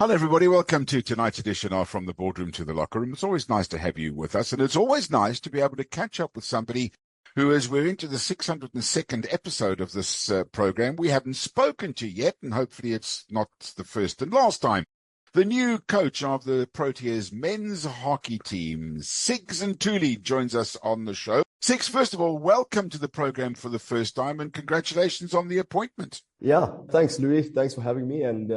Hello, everybody. Welcome to tonight's edition of From the Boardroom to the Locker Room. It's always nice to have you with us, and it's always nice to be able to catch up with somebody who, as we're into the 602nd episode of this program, we haven't spoken to yet, and hopefully it's not the first and last time. The new coach of the Proteas men's hockey team, Sigs and Thuli, joins us on the show. Sigs, first of all, welcome to the program for the first time, and congratulations on the appointment. Yeah, thanks, Louis. Thanks for having me. And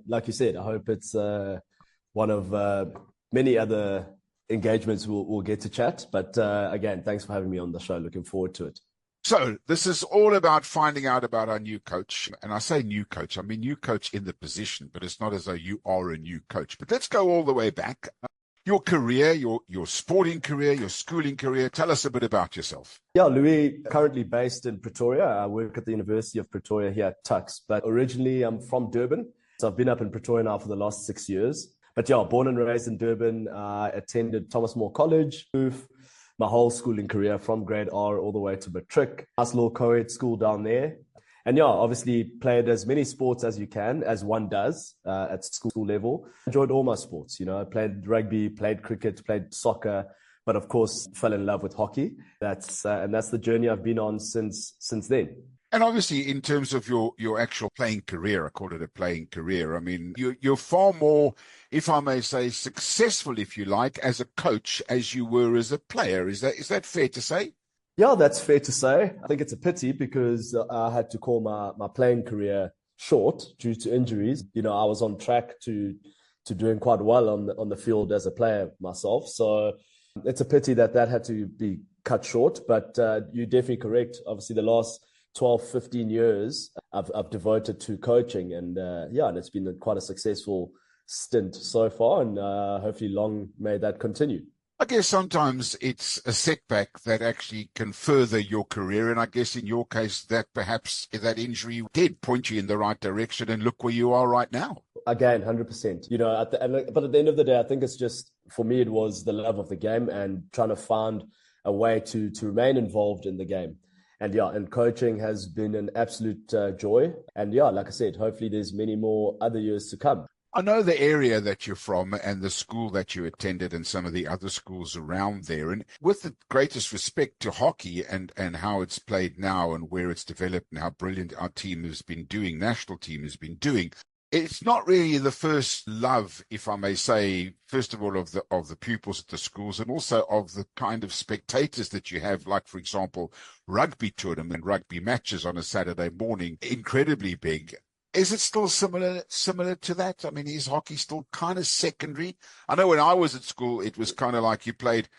like you said, I hope it's one of many other engagements we'll get to chat. But again, thanks for having me on the show. Looking forward to it. So this is all about finding out about our new coach. And I say new coach, I mean new coach in the position, but it's not as though you are a new coach. But let's go all the way back. Your career, your sporting career, your schooling career. Tell us a bit about yourself. Yeah, Louis, currently based in Pretoria. I work at the University of Pretoria here at Tuks, but originally I'm from Durban. So I've been up in Pretoria now for the last 6 years. But yeah, born and raised in Durban. I attended Thomas More College, my whole schooling career from grade R all the way to matric. Nice little co-ed school down there. And yeah, obviously played as many sports as you can, as one does at school level. Enjoyed all my sports, I played rugby, played cricket, played soccer, but of course fell in love with hockey. That's the journey I've been on since then. And obviously, in terms of your actual playing career, I call it a playing career. I mean, you're far more, if I may say, successful, if you like, as a coach as you were as a player. Is that fair to say? Yeah, that's fair to say. I think it's a pity because I had to call my playing career short due to injuries. I was on track to doing quite well on the field as a player myself. So it's a pity that had to be cut short. But you're definitely correct. Obviously, the last 12, 15 years I've devoted to coaching, and and it's been quite a successful stint so far, and hopefully long may that continue. I guess sometimes it's a setback that actually can further your career. And I guess in your case, that perhaps that injury did point you in the right direction, and look where you are right now. Again, 100%. But at the end of the day, I think it's just, for me, it was the love of the game and trying to find a way to remain involved in the game. And coaching has been an absolute joy. And like I said, hopefully there's many more other years to come. I know the area that you're from and the school that you attended and some of the other schools around there. And with the greatest respect to hockey and how it's played now and where it's developed and how brilliant our team has been doing, national team has been doing, it's not really the first love, if I may say, first of all, of the pupils at the schools, and also of the kind of spectators that you have, like, for example, rugby tournament, rugby matches on a Saturday morning, incredibly big. Is it still similar to that? I mean, is hockey still kind of secondary? I know when I was at school, it was kind of like you played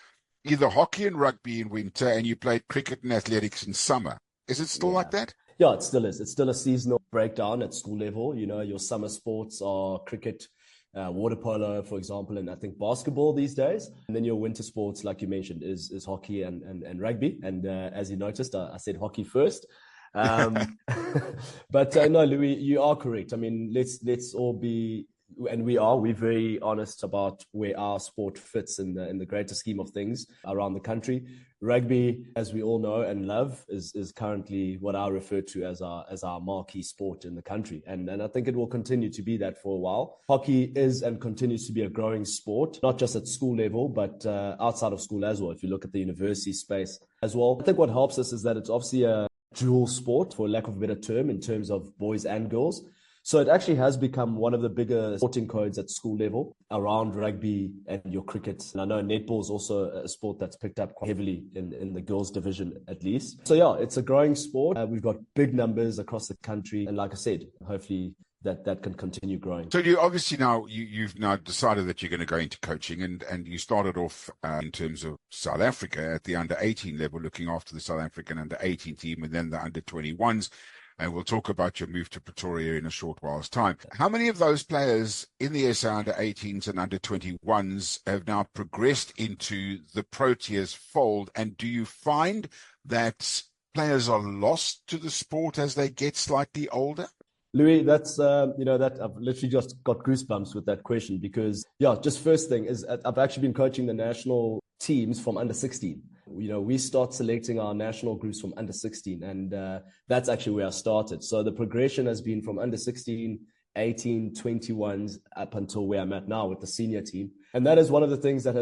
either hockey and rugby in winter and you played cricket and athletics in summer. Is it still like that? Yeah, it still is. It's still a seasonal breakdown at school level. Your summer sports are cricket, water polo, for example, and I think basketball these days. And then your winter sports, like you mentioned, is hockey and rugby. And as you noticed, I said hockey first. But no, Louis, you are correct. I mean, let's all be, and we're very honest about where our sport fits in the greater scheme of things around the country. Rugby, as we all know and love, is currently what I refer to as our marquee sport in the country, and I think it will continue to be that for a while. Hockey is and continues to be a growing sport, not just at school level, but outside of school as well. If you look at the university space as well, I think what helps us is that it's obviously a dual sport, for lack of a better term, in terms of boys and girls. So it actually has become one of the bigger sporting codes at school level around rugby and your cricket. And I know netball is also a sport that's picked up quite heavily in the girls division, at least. So yeah, it's a growing sport. We've got big numbers across the country. And like I said, hopefully that can continue growing. So you obviously you've now decided that you're going to go into coaching, and you started off in terms of South Africa at the under 18 level, looking after the South African under 18 team and then the under 21s. And we'll talk about your move to Pretoria in a short while's time. How many of those players in the SA under 18s and under 21s have now progressed into the Proteas fold? And do you find that players are lost to the sport as they get slightly older? Louis, that's, that I've literally just got goosebumps with that question because, just first thing is I've actually been coaching the national teams from under 16. We start selecting our national groups from under 16, and that's actually where I started. So the progression has been from under 16 18, 21s up until where I'm at now with the senior team. And that is one of the things that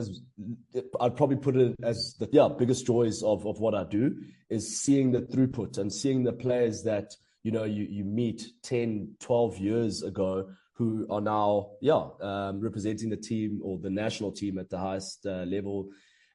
I'd probably put it as the biggest joys of what I do, is seeing the throughput and seeing the players that, you meet 10, 12 years ago who are now, representing the team or the national team at the highest level.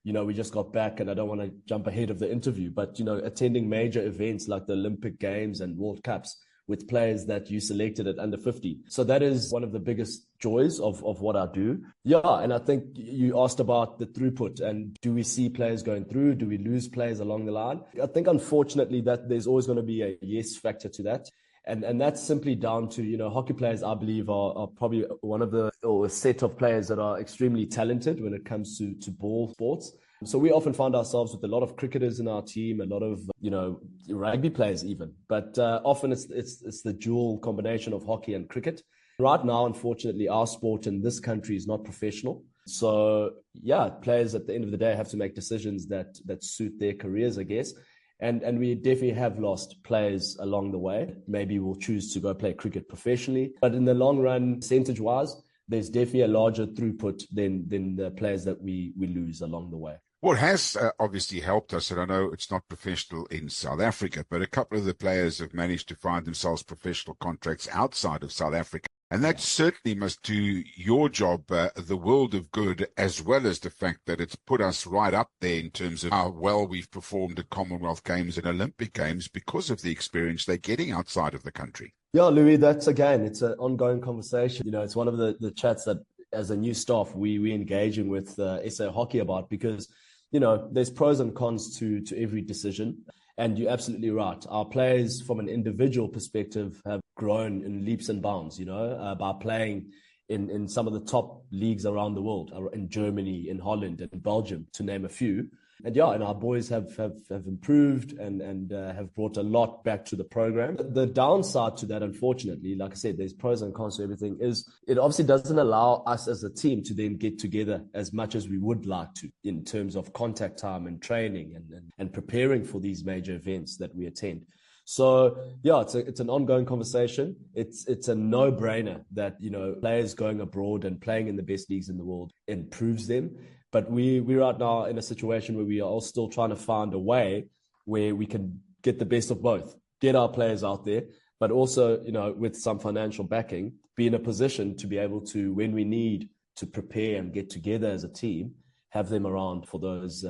We just got back, and I don't want to jump ahead of the interview, but, attending major events like the Olympic Games and World Cups with players that you selected at under 50. So that is one of the biggest joys of what I do. Yeah, and I think you asked about the throughput and do we see players going through? Do we lose players along the line? I think, unfortunately, that there's always going to be a yes factor to that. And that's simply down to, hockey players, I believe, are probably one of a set of players that are extremely talented when it comes to ball sports. So we often find ourselves with a lot of cricketers in our team, a lot of, rugby players even. But often it's the dual combination of hockey and cricket. Right now, unfortunately, our sport in this country is not professional. So, players at the end of the day have to make decisions that suit their careers, I guess. And we definitely have lost players along the way. Maybe we'll choose to go play cricket professionally. But in the long run, percentage-wise, there's definitely a larger throughput than the players that we lose along the way. What has obviously helped us, and I know it's not professional in South Africa, but a couple of the players have managed to find themselves professional contracts outside of South Africa. And that certainly must do your job the world of good, as well as the fact that it's put us right up there in terms of how well we've performed at Commonwealth Games and Olympic Games because of the experience they're getting outside of the country. Yeah, Louis, it's an ongoing conversation. It's one of the chats that, as a new staff, we engaging with SA Hockey about, because there's pros and cons to every decision. And you're absolutely right. Our players, from an individual perspective, have grown in leaps and bounds, by playing in some of the top leagues around the world, in Germany, in Holland, and Belgium, to name a few. And our boys have improved and have brought a lot back to the program. The downside to that, unfortunately, like I said, there's pros and cons to everything, is it obviously doesn't allow us as a team to then get together as much as we would like to, in terms of contact time and training and preparing for these major events that we attend. So it's an ongoing conversation. It's a no-brainer that players going abroad and playing in the best leagues in the world improves them. But we're right now in a situation where we are all still trying to find a way where we can get the best of both, get our players out there, but also, with some financial backing, be in a position to be able to, when we need to prepare and get together as a team, have them around for those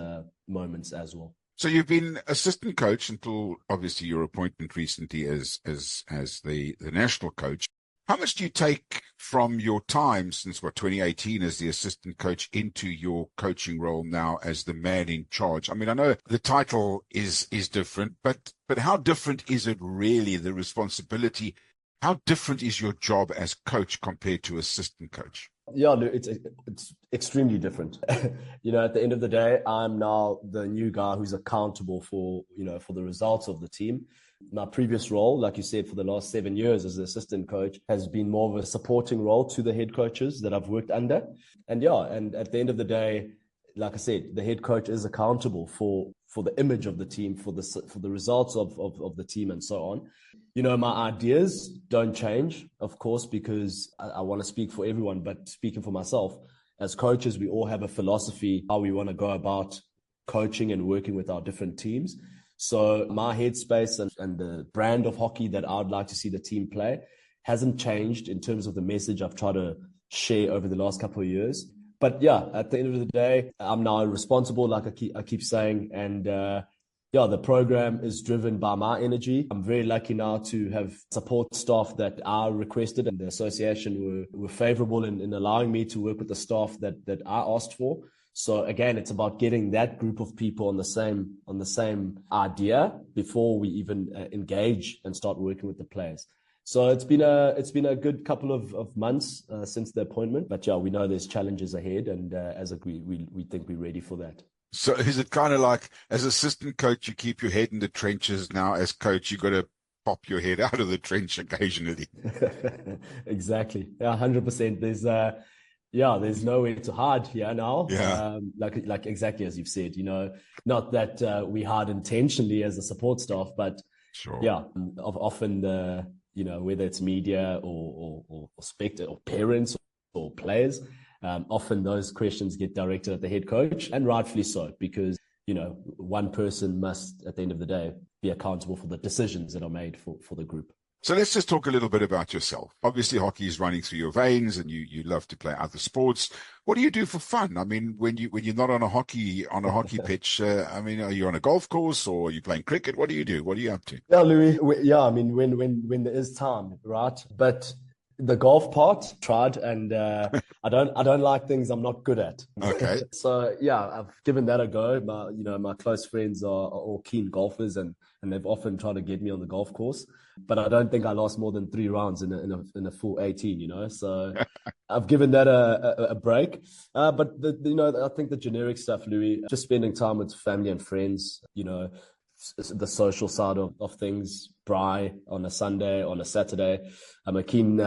moments as well. So you've been assistant coach until obviously your appointment recently as the national coach. How much do you take from your time since 2018 as the assistant coach into your coaching role now as the man in charge? I mean, I know the title is different, but how different is it really, the responsibility? How different is your job as coach compared to assistant coach? Yeah, it's extremely different. At the end of the day, I'm now the new guy who's accountable for the results of the team. My previous role, like you said, for the last 7 years as the assistant coach, has been more of a supporting role to the head coaches that I've worked under. And at the end of the day, like I said, the head coach is accountable for the image of the team, for the results of the team, and so on. My ideas don't change, of course, because I want to speak for everyone, but speaking for myself, as coaches, we all have a philosophy how we want to go about coaching and working with our different teams. So my headspace and the brand of hockey that I would like to see the team play hasn't changed in terms of the message I've tried to share over the last couple of years. But at the end of the day, I'm now responsible, like I keep saying, and the program is driven by my energy. I'm very lucky now to have support staff that I requested, and the association were favorable in allowing me to work with the staff that I asked for. So again, it's about getting that group of people on the same idea before we even engage and start working with the players. So it's been a good couple of months since the appointment, but we know there's challenges ahead, and as we think we're ready for that. So is it kind of like, as assistant coach, you keep your head in the trenches? Now as coach, you got to pop your head out of the trench occasionally. Exactly. 100%. There's nowhere to hide here now. Yeah. Like exactly as you've said, not that we hide intentionally as a support staff, but sure. Often whether it's media or spectator or parents or players, often those questions get directed at the head coach, and rightfully so, because one person must, at the end of the day, be accountable for the decisions that are made for the group. So let's just talk a little bit about yourself. Obviously, hockey is running through your veins, and you love to play other sports. What do you do for fun? I mean, when you're not on a hockey pitch, I mean, are you on a golf course or are you playing cricket? What do you do? What are you up to? Yeah, Louis. I mean, when there is time, right? But the golf part, tried, and I don't like things I'm not good at. Okay. So yeah, I've given that a go. My close friends are all keen golfers, and they've often tried to get me on the golf course. But I don't think I lost more than 3 rounds in a full 18. So I've given that a break. But I think the generic stuff, Louis, just spending time with family and friends. The social side of things, braai on a Sunday, on a Saturday. I'm a keen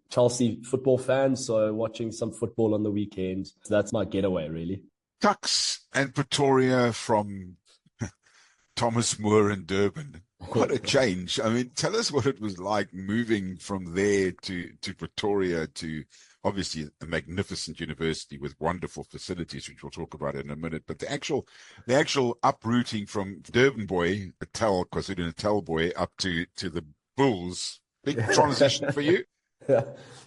Chelsea football fan, so watching some football on the weekend. So that's my getaway, really. Tuks and Pretoria from Thomas Moore and Durban. What a change. I mean, tell us what it was like moving from there to Pretoria, to obviously a magnificent university with wonderful facilities, which we'll talk about in a minute. But the actual uprooting from Durban boy, KwaZulu-Natal boy, up to the Bulls, big transition for you.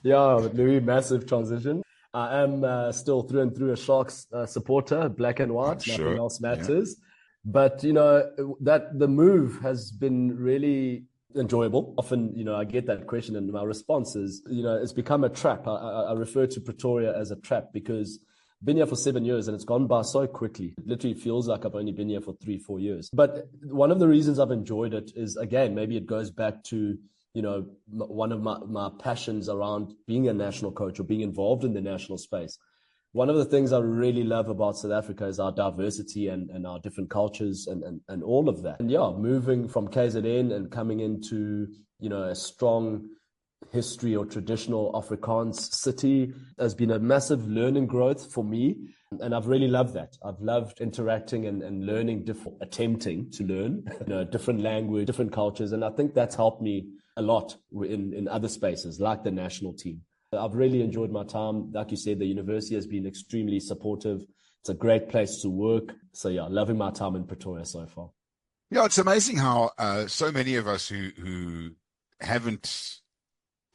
Yeah, Louis, massive transition. I am still through and through a Sharks supporter, black and white. Nothing else matters. Yeah. But that the move has been really enjoyable. Often, I get that question, and my response is, it's become a trap. I refer to Pretoria as a trap because I've been here for 7 years and it's gone by so quickly. It literally feels like I've only been here for 3-4 years. But one of the reasons I've enjoyed it is, again, maybe it goes back to, one of my passions around being a national coach or being involved in the national space. One of the things I really love about South Africa is our diversity and our different cultures and all of that. And moving from KZN and coming into, a strong history or traditional Afrikaans city has been a massive learning growth for me. And I've really loved that. I've loved interacting and learning, attempting to learn, different language, different cultures. And I think that's helped me a lot in other spaces like the national team. I've really enjoyed my time. Like you said, the university has been extremely supportive. It's a great place to work. So loving my time in Pretoria so far. Yeah, it's amazing how so many of us who haven't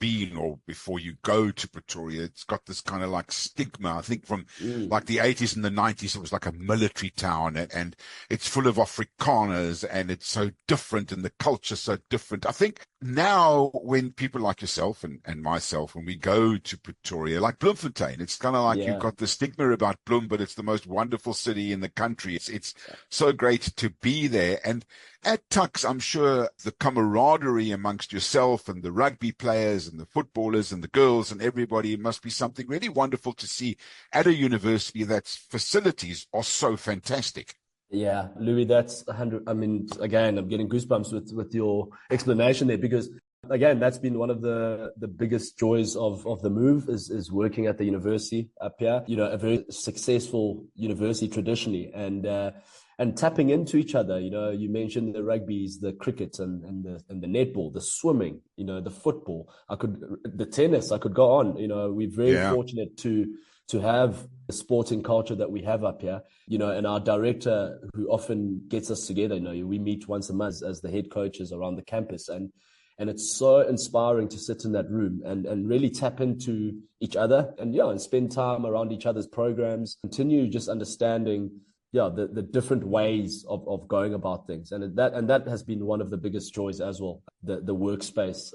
been, or before you go to Pretoria, it's got this kind of like stigma. I think from like the 80s and the 90s, it was like a military town, and it's full of Afrikaners, and it's so different, and the culture's so different. I think now when people like yourself and myself, when we go to Pretoria, like Bloemfontein, it's kind of like you've got the stigma about Bloem, but it's the most wonderful city in the country. It's so great to be there. And at Tuks, I'm sure the camaraderie amongst yourself and the rugby players and the footballers and the girls and everybody must be something really wonderful to see at a university that's facilities are so fantastic. Yeah, Louis, that's 100. I mean, again, I'm getting goosebumps with your explanation there, because again, that's been one of the biggest joys of the move is working at the university up here. A very successful university traditionally, and tapping into each other. You mentioned the rugbies, the cricket, and the netball, the swimming, the football. The tennis. I could go on. We're very fortunate to have the sporting culture that we have up here. And our director, who often gets us together. We meet once a month as the head coaches around the campus, and it's so inspiring to sit in that room and really tap into each other and spend time around each other's programs. Continue just understanding the different ways of going about things, and that has been one of the biggest joys as well. The workspace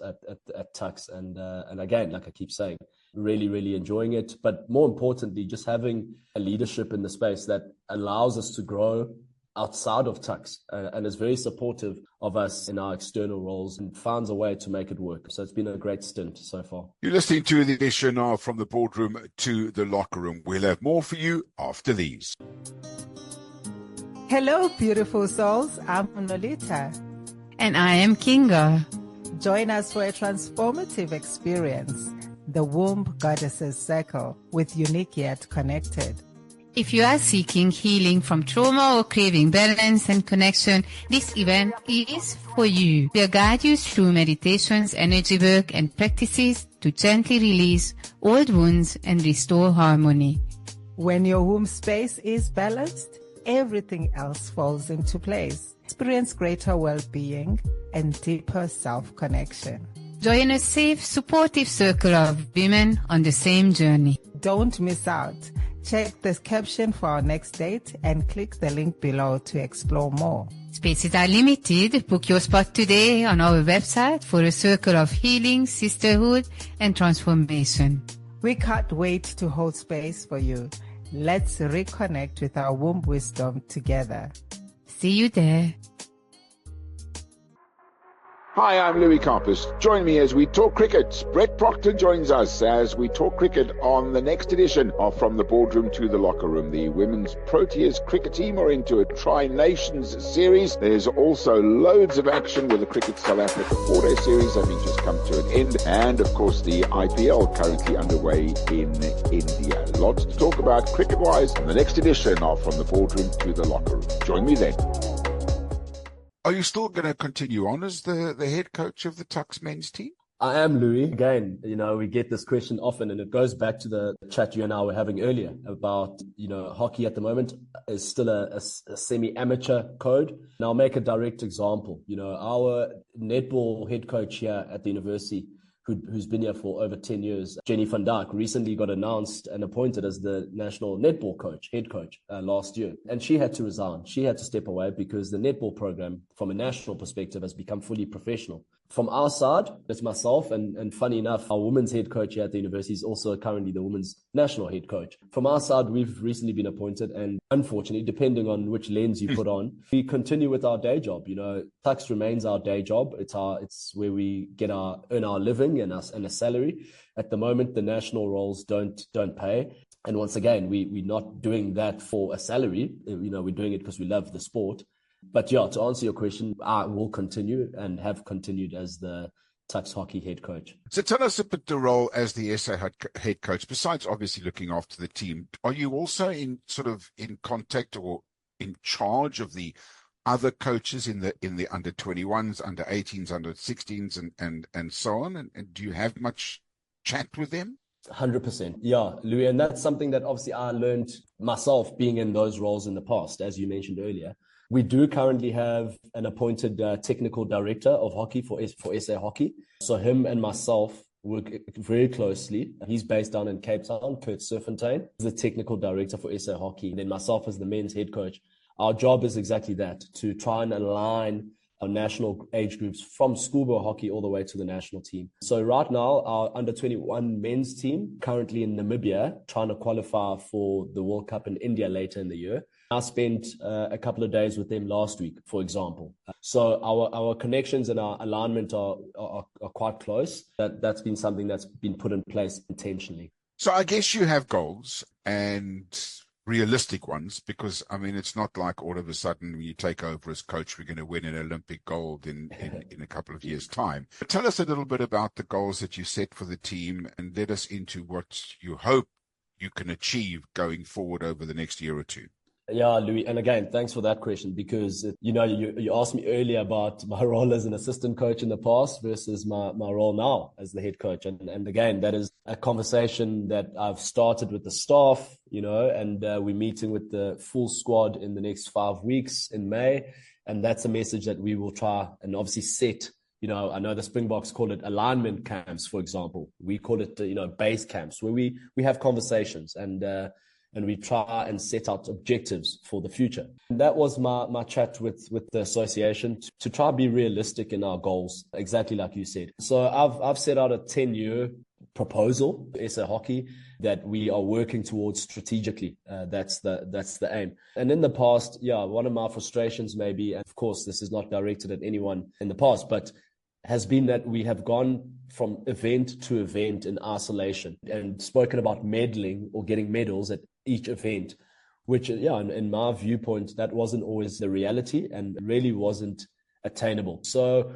at Tuks, and again, like I keep saying, really, really enjoying it. But more importantly, just having a leadership in the space that allows us to grow outside of Tuks and is very supportive of us in our external roles and finds a way to make it work. So it's been a great stint so far. You're listening to the edition of From the Boardroom to the Locker Room. We'll have more for you after these. Hello, beautiful souls. I'm Nolita. And I am Kinga. Join us for a transformative experience, the Womb Goddesses Circle, with Unique Yet Connected. If you are seeking healing from trauma or craving balance and connection, this event is for you. We'll guide you through meditations, energy work, and practices to gently release old wounds and restore harmony. When your womb space is balanced, everything else falls into place. Experience greater well-being and deeper self-connection. Join a safe, supportive circle of women on the same journey. Don't miss out. Check the caption for our next date and click the link below to explore more. Spaces are limited. Book your spot today on our website for a circle of healing, sisterhood, and transformation. We can't wait to hold space for you. Let's reconnect with our womb wisdom together. See you there. Hi, I'm Louis Karpas. Join me as we talk cricket. Brett Proctor joins us as we talk cricket on the next edition of From the Boardroom to the Locker Room. The women's Proteas cricket team are into a Tri-Nations series. There's also loads of action with the Cricket South Africa 4-day series having just come to an end. And, of course, the IPL currently underway in India. Lots to talk about cricket-wise on the next edition of From the Boardroom to the Locker Room. Join me then. Are you still going to continue on as the head coach of the Tuks men's team? I am, Louis. Again, we get this question often, and it goes back to the chat you and I were having earlier about, hockey at the moment is still a semi-amateur code. And I'll make a direct example. Our netball head coach here at the university, who's been here for over 10 years, Jenny van Dijk, recently got announced and appointed as the national netball head coach last year. And she had to resign. She had to step away because the netball program, from a national perspective, has become fully professional. From our side, it's myself, and funny enough, our women's head coach here at the university is also currently the women's national head coach. From our side, we've recently been appointed, and unfortunately, depending on which lens you put on, we continue with our day job. Tuks remains our day job. It's where we earn our living and a salary. At the moment, the national roles don't pay. And once again, we're not doing that for a salary. We're doing it because we love the sport. But yeah, to answer your question, I will continue and have continued as the Tuks hockey head coach. So tell us about the role as the SA head coach. Besides obviously looking after the team, are you also in contact or in charge of the other coaches in the under 21s, under 18s, under 16s, and so on? And do you have much chat with them? 100%. Yeah, Louis. And that's something that obviously I learned myself being in those roles in the past, as you mentioned earlier. We do currently have an appointed technical director of hockey for SA Hockey. So him and myself work very closely. He's based down in Cape Town, Kurt Serfontein. He's the technical director for SA Hockey. And then myself as the men's head coach. Our job is exactly that, to try and align our national age groups from schoolboy hockey all the way to the national team. So right now, our under 21 men's team currently in Namibia, trying to qualify for the World Cup in India later in the year. I spent a couple of days with them last week, for example. So our connections and our alignment are quite close. That's been something that's been put in place intentionally. So I guess you have goals and realistic ones, because it's not like all of a sudden when you take over as coach, we're going to win an Olympic gold in a couple of years' time. But tell us a little bit about the goals that you set for the team and let us into what you hope you can achieve going forward over the next year or two. Yeah, Louis. And again, thanks for that question, because, you asked me earlier about my role as an assistant coach in the past versus my role now as the head coach. And again, that is a conversation that I've started with the staff, and we're meeting with the full squad in the next 5 weeks in May. And that's a message that we will try and obviously set. I know the Springboks call it alignment camps, for example. We call it, base camps, where we have conversations and we try and set out objectives for the future. And that was my chat with the association to try and be realistic in our goals, exactly like you said. So I've set out a 10-year proposal for SA Hockey that we are working towards strategically. That's the aim. And in the past, one of my frustrations maybe, and of course this is not directed at anyone in the past, but has been that we have gone from event to event in isolation and spoken about medaling or getting medals at each event, which, in my viewpoint, that wasn't always the reality and really wasn't attainable. So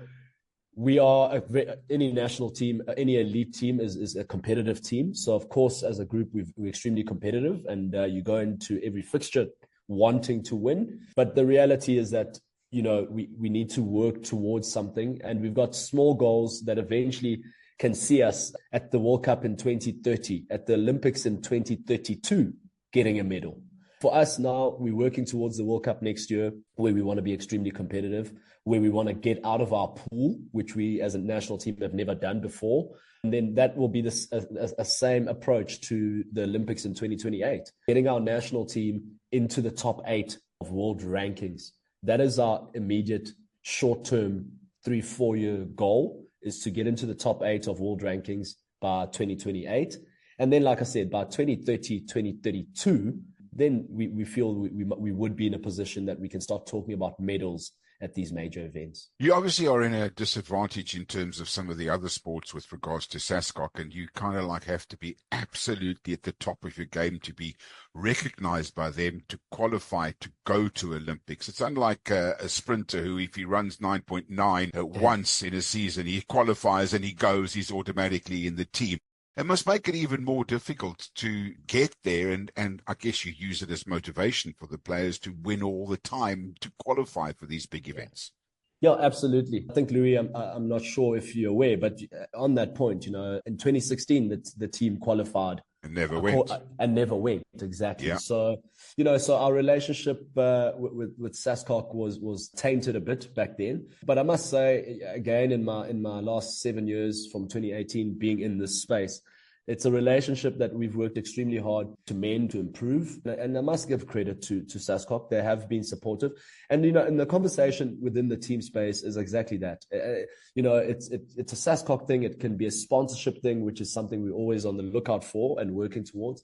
we are any national team, any elite team is a competitive team. So of course, as a group, we're extremely competitive, and you go into every fixture wanting to win. But the reality is that, you know, we need to work towards something, and we've got small goals that eventually can see us at the World Cup in 2030, at the Olympics in 2032, getting a medal. For us now, we're working towards the World Cup next year, where we want to be extremely competitive, where we want to get out of our pool, which we as a national team have never done before. And then that will be a same approach to the Olympics in 2028, getting our national team into the top 8 of world rankings. That is our immediate short-term 3-4 year goal, is to get into the top 8 of world rankings by 2028. And then, like I said, by 2030, 2032, then we feel we would be in a position that we can start talking about medals at these major events. You obviously are in a disadvantage in terms of some of the other sports with regards to SASCOC, and you kind of like have to be absolutely at the top of your game to be recognized by them to qualify to go to Olympics. It's unlike a sprinter who, if he runs 9.9 once in a season, he qualifies and he goes, he's automatically in the team. It must make it even more difficult to get there, and I guess you use it as motivation for the players to win all the time to qualify for these big events. Yeah, absolutely. I think, Louis, I'm not sure if you're aware, but on that point, you know, in 2016, the team qualified. And never went. And never went, exactly. Yeah. So, you know, so our relationship with SASCOC was tainted a bit back then. But I must say, again, in my last 7 years from 2018 being in this space, it's a relationship that we've worked extremely hard to mend, to improve. And I must give credit to SASCOC. They have been supportive. And, you know, in the conversation within the team space is exactly that. You know, it's a SASCOC thing. It can be a sponsorship thing, which is something we're always on the lookout for and working towards.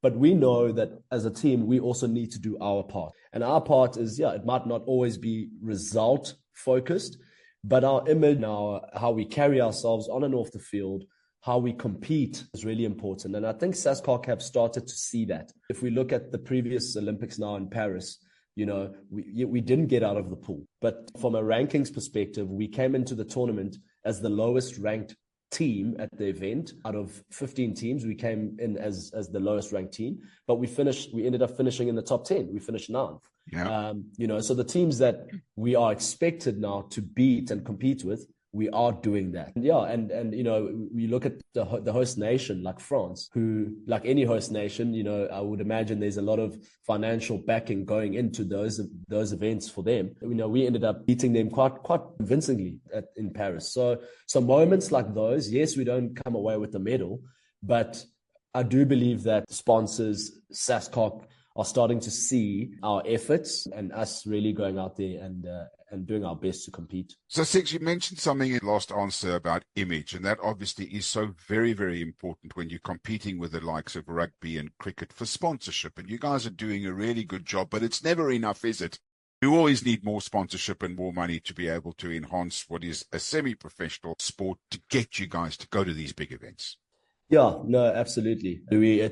But we know that as a team, we also need to do our part. And our part is, it might not always be result focused, but our image, how we carry ourselves on and off the field, how we compete is really important. And I think SASCOC have started to see that. If we look at the previous Olympics now in Paris, you know, we didn't get out of the pool. But from a rankings perspective, we came into the tournament as the lowest ranked team at the event. Out of 15 teams, we came in as the lowest ranked team. But we ended up finishing in the top 10. We finished 9th. Yeah. You know, so the teams that we are expected now to beat and compete with, we are doing that. And you know, we look at the host nation like France, who, like any host nation, you know, I would imagine there's a lot of financial backing going into those events for them. You know, we ended up beating them quite convincingly in Paris. So moments like those, yes, we don't come away with the medal, but I do believe that sponsors, SASCOC, are starting to see our efforts and us really going out there and doing our best to compete. So, Six, you mentioned something in last answer about image, and that obviously is so very, very important when you're competing with the likes of rugby and cricket for sponsorship. And you guys are doing a really good job, but it's never enough, is it? You always need more sponsorship and more money to be able to enhance what is a semi-professional sport to get you guys to go to these big events. Yeah, no, absolutely.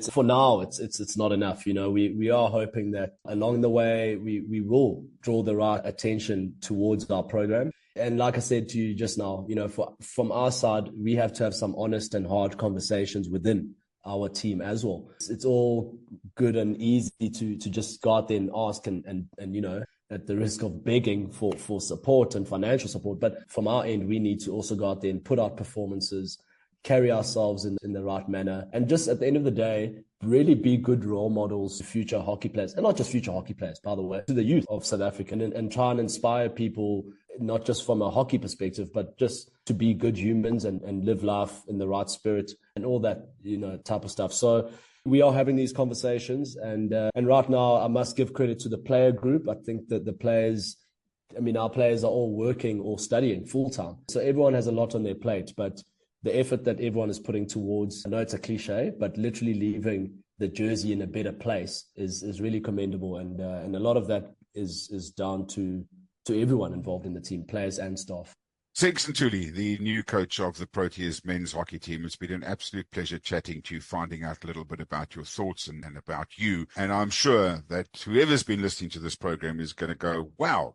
For now, it's not enough. You know, we are hoping that along the way, we will draw the right attention towards our program. And like I said to you just now, you know, from our side, we have to have some honest and hard conversations within our team as well. It's all good and easy to just go out there and ask and you know, at the risk of begging for support and financial support. But from our end, we need to also go out there and put out performances, carry ourselves in the right manner, and just at the end of the day, really be good role models to future hockey players, and not just future hockey players, by the way, to the youth of South Africa, and try and inspire people, not just from a hockey perspective, but just to be good humans and live life in the right spirit and all that, you know, type of stuff. So we are having these conversations, and right now I must give credit to the player group. I think that our players are all working or studying full time. So everyone has a lot on their plate, but the effort that everyone is putting towards, I know it's a cliche, but literally leaving the jersey in a better place is really commendable. And a lot of that is down to everyone involved in the team, players and staff. Six Ntuli, the new coach of the Proteas men's hockey team, it's been an absolute pleasure chatting to you, finding out a little bit about your thoughts and about you. And I'm sure that whoever's been listening to this program is going to go, wow,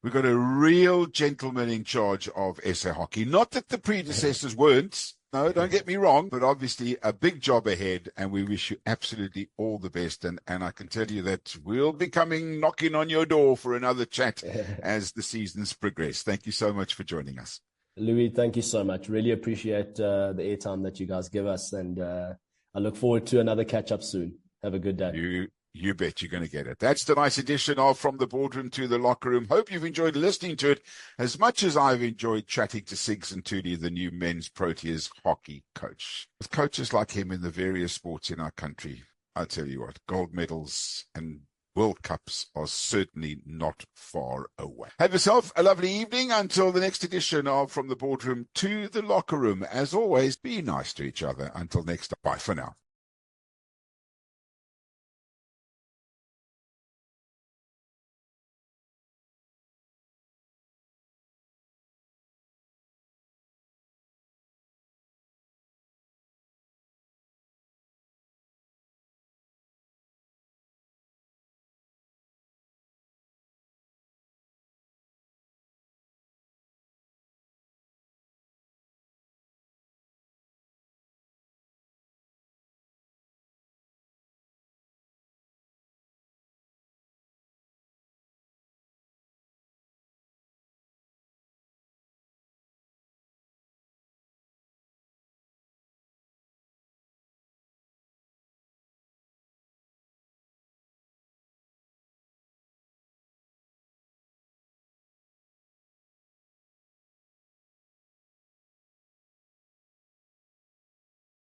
We've got a real gentleman in charge of SA Hockey. Not that the predecessors weren't. No, don't get me wrong, but obviously a big job ahead, and we wish you absolutely all the best. And I can tell you that we'll be coming knocking on your door for another chat as the seasons progress. Thank you so much for joining us. Louis, thank you so much. Really appreciate the airtime that you guys give us, and I look forward to another catch-up soon. Have a good day. You bet you're going to get it. That's tonight's edition of From the Boardroom to the Locker Room. Hope you've enjoyed listening to it as much as I've enjoyed chatting to Siggs Ntuli, the new men's Proteas hockey coach. With coaches like him in the various sports in our country, I tell you what, gold medals and World Cups are certainly not far away. Have yourself a lovely evening until the next edition of From the Boardroom to the Locker Room. As always, be nice to each other. Until next time, bye for now.